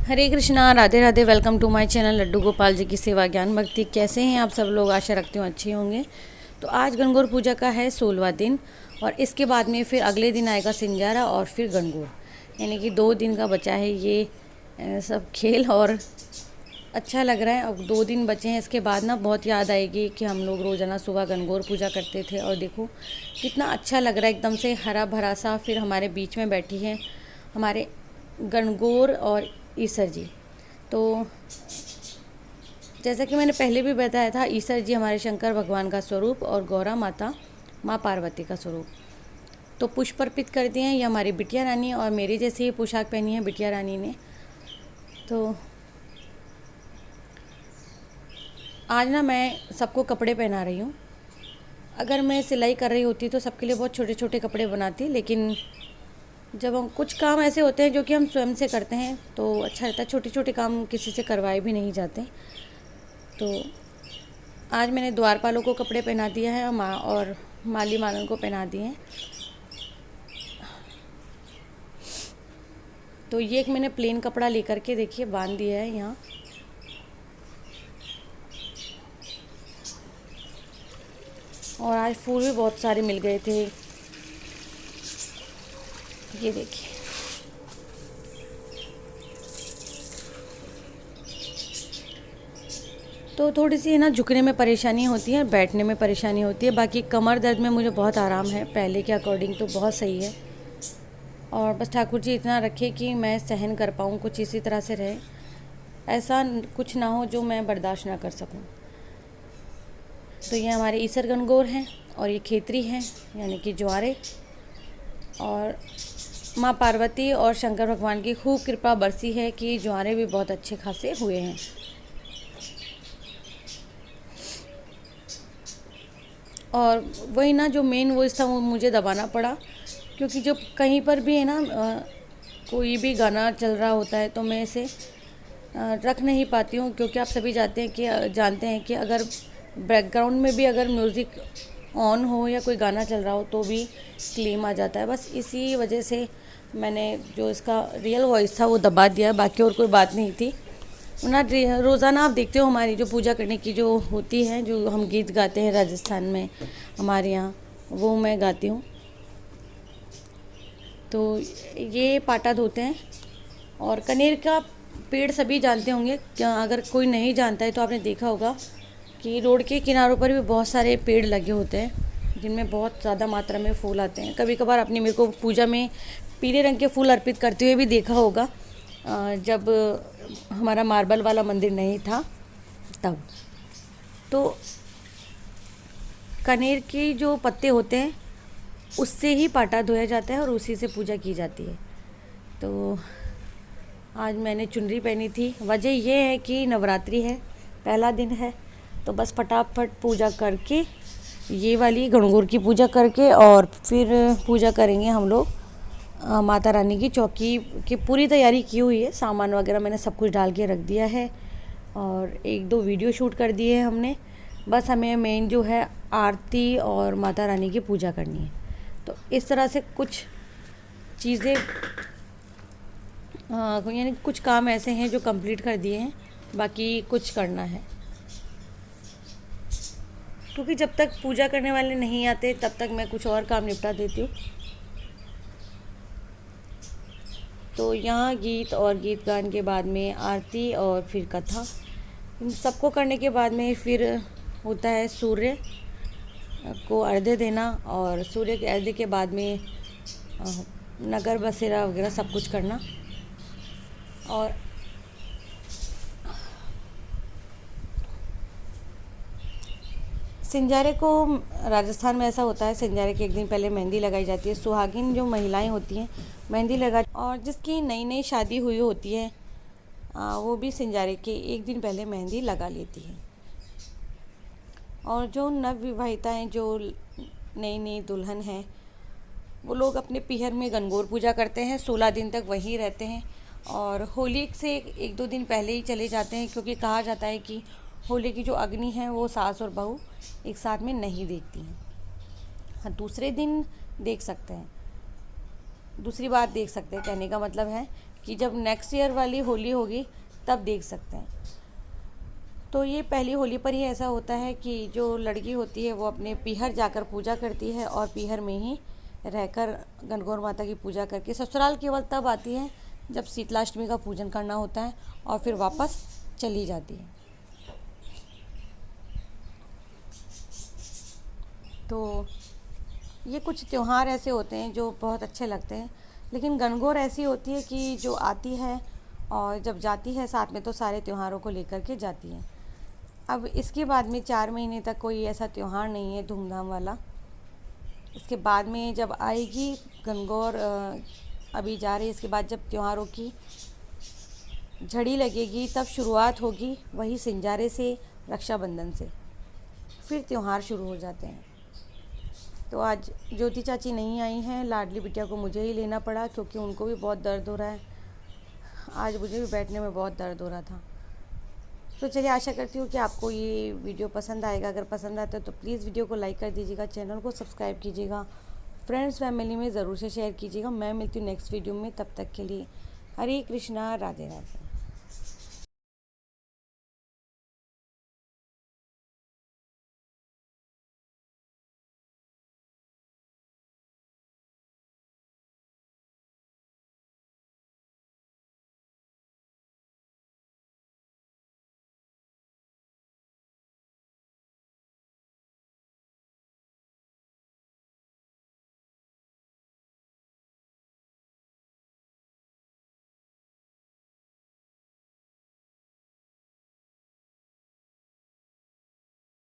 Hare Krishna, Radhe Radhe. Welcome to my channel Laddu Gopal ji की सेवा ज्ञान भक्ति। कैसे हैं आप सब लोग? आशा रखती हूँ अच्छे होंगे। तो आज गणगौर पूजा का है 16वां दिन और इसके बाद में फिर अगले दिन आएगा सिंजारा और फिर गणगौर, यानी कि 2 दिन का बचा है ये सब खेल। और अच्छा लग रहा है। अब 2 दिन बचे हैं, इसके बाद ना बहुत याद आएगी कि हम लोग रोज़ाना सुबह गणगौर पूजा करते थे। और देखो कितना अच्छा लग रहा है, एकदम से हरा भरा सा। फिर हमारे बीच में बैठी है हमारे गणगौर और ईसर जी। तो जैसा कि मैंने पहले भी बताया था, ईसर जी हमारे शंकर भगवान का स्वरूप और गौरा माता माँ पार्वती का स्वरूप। तो पुष्प अर्पित कर दिए हैं। ये हमारी बिटिया रानी और मेरी जैसी ही पोशाक पहनी है बिटिया रानी ने। तो आज ना मैं सबको कपड़े पहना रही हूँ। अगर मैं सिलाई कर रही होती तो सबके लिए बहुत छोटे छोटे कपड़े बनाती, लेकिन जब हम कुछ काम ऐसे होते हैं जो कि हम स्वयं से करते हैं तो अच्छा रहता है। छोटे छोटे काम किसी से करवाए भी नहीं जाते। तो आज मैंने द्वारपालों को कपड़े पहना दिया है और माली मालन को पहना दिए हैं। तो ये एक मैंने प्लेन कपड़ा लेकर के देखिए बांध दिया है यहाँ। और आज फूल भी बहुत सारे मिल गए थे, ये देखिए। तो थोड़ी सी है ना झुकने में परेशानी होती है, बैठने में परेशानी होती है। बाकी कमर दर्द में मुझे बहुत आराम है, पहले के अकॉर्डिंग तो बहुत सही है। और बस ठाकुर जी इतना रखे कि मैं सहन कर पाऊँ, कुछ इसी तरह से रहे, ऐसा कुछ ना हो जो मैं बर्दाश्त ना कर सकूँ। तो ये हमारे ईसर गणगौर हैं और ये खेतरी हैं, यानी कि ज्वारे। और माँ पार्वती और शंकर भगवान की खूब कृपा बरसी है कि ज्वारे भी बहुत अच्छे खासे हुए हैं। और वही ना जो मेन वो था वो मुझे दबाना पड़ा, क्योंकि जब कहीं पर भी है ना कोई भी गाना चल रहा होता है तो मैं इसे रख नहीं पाती हूँ, क्योंकि आप सभी जानते हैं कि अगर बैकग्राउंड में भी अगर म्यूज़िक ऑन हो या कोई गाना चल रहा हो तो भी क्लेम आ जाता है। बस इसी वजह से मैंने जो इसका रियल वॉइस था वो दबा दिया, बाकी और कोई बात नहीं थी ना। रोज़ाना आप देखते हो हमारी जो पूजा करने की जो होती है, जो हम गीत गाते हैं राजस्थान में हमारे यहाँ, वो मैं गाती हूँ। तो ये पाटा धोते हैं। और कनेर का पेड़ सभी जानते होंगे, अगर कोई नहीं जानता है तो आपने देखा होगा कि रोड के किनारों पर भी बहुत सारे पेड़ लगे होते हैं जिनमें बहुत ज़्यादा मात्रा में फूल आते हैं। कभी कभार आपने मेरे को पूजा में पीले रंग के फूल अर्पित करते हुए भी देखा होगा, जब हमारा मार्बल वाला मंदिर नहीं था तब। तो कनेर की जो पत्ते होते हैं उससे ही पाटा धोया जाता है और उसी से पूजा की जाती है। तो आज मैंने चुनरी पहनी थी। वजह यह है कि नवरात्रि है, पहला दिन है, तो बस फटाफट पूजा करके ये वाली गणगौर की पूजा करके और फिर पूजा करेंगे हम लोग। माता रानी की चौकी की पूरी तैयारी की हुई है, सामान वगैरह मैंने सब कुछ डाल के रख दिया है और 1-2 वीडियो शूट कर दिए हैं हमने। बस हमें मेन जो है आरती और माता रानी की पूजा करनी है। तो इस तरह से कुछ चीज़ें यानी कुछ काम ऐसे हैं जो कंप्लीट कर दिए हैं, बाकी कुछ करना है, क्योंकि जब तक पूजा करने वाले नहीं आते तब तक मैं कुछ और काम निपटा देती हूँ। तो यहाँ गीत और गीत गान के बाद में आरती और फिर कथा, इन सबको करने के बाद में फिर होता है सूर्य को अर्घ्य देना। और सूर्य के अर्घ्य के बाद में नगर बसेरा वगैरह सब कुछ करना। और सिंजारे को राजस्थान में ऐसा होता है, सिंजारे के 1 दिन पहले मेहंदी लगाई जाती है। सुहागिन जो महिलाएं होती हैं मेहंदी लगा, और जिसकी नई नई शादी हुई होती है वो भी सिंजारे के 1 दिन पहले मेहंदी लगा लेती है। और जो नवविवाहिताएँ जो नई नई दुल्हन हैं वो लोग अपने पीहर में गणगौर पूजा करते हैं, 16 दिन तक वहीं रहते हैं। और होली से 1-2 दिन पहले ही चले जाते हैं, क्योंकि कहा जाता है कि होली की जो अग्नि है वो सास और बहू एक साथ में नहीं देखती हैं। हाँ, दूसरे दिन देख सकते हैं, दूसरी बात देख सकते हैं। कहने का मतलब है कि जब नेक्स्ट ईयर वाली होली होगी तब देख सकते हैं। तो ये पहली होली पर ही ऐसा होता है कि जो लड़की होती है वो अपने पीहर जाकर पूजा करती है और पीहर में ही रहकर गणगौर माता की पूजा करके ससुराल केवल तब आती है जब शीतलाष्टमी का पूजन करना होता है और फिर वापस चली जाती है। तो ये कुछ त्योहार ऐसे होते हैं जो बहुत अच्छे लगते हैं, लेकिन गणगौर ऐसी होती है कि जो आती है और जब जाती है साथ में तो सारे त्योहारों को लेकर के जाती है। अब इसके बाद में 4 महीने तक कोई ऐसा त्यौहार नहीं है धूमधाम वाला। इसके बाद में जब आएगी गणगौर, अभी जा रही है, इसके बाद जब त्योहारों की झड़ी लगेगी तब शुरुआत होगी वही सिंजारे से, रक्षाबंधन से, फिर त्यौहार शुरू हो जाते हैं। तो आज ज्योति चाची नहीं आई हैं, लाडली बिटिया को मुझे ही लेना पड़ा क्योंकि उनको भी बहुत दर्द हो रहा है। आज मुझे भी बैठने में बहुत दर्द हो रहा था। तो चलिए, आशा करती हूँ कि आपको ये वीडियो पसंद आएगा। अगर पसंद आता है तो प्लीज़ वीडियो को लाइक कर दीजिएगा, चैनल को सब्सक्राइब कीजिएगा, फ्रेंड्स फैमिली में ज़रूर से शेयर कीजिएगा। मैं मिलती हूँ नेक्स्ट वीडियो में, तब तक के लिए हरे कृष्णा, राधे राधे।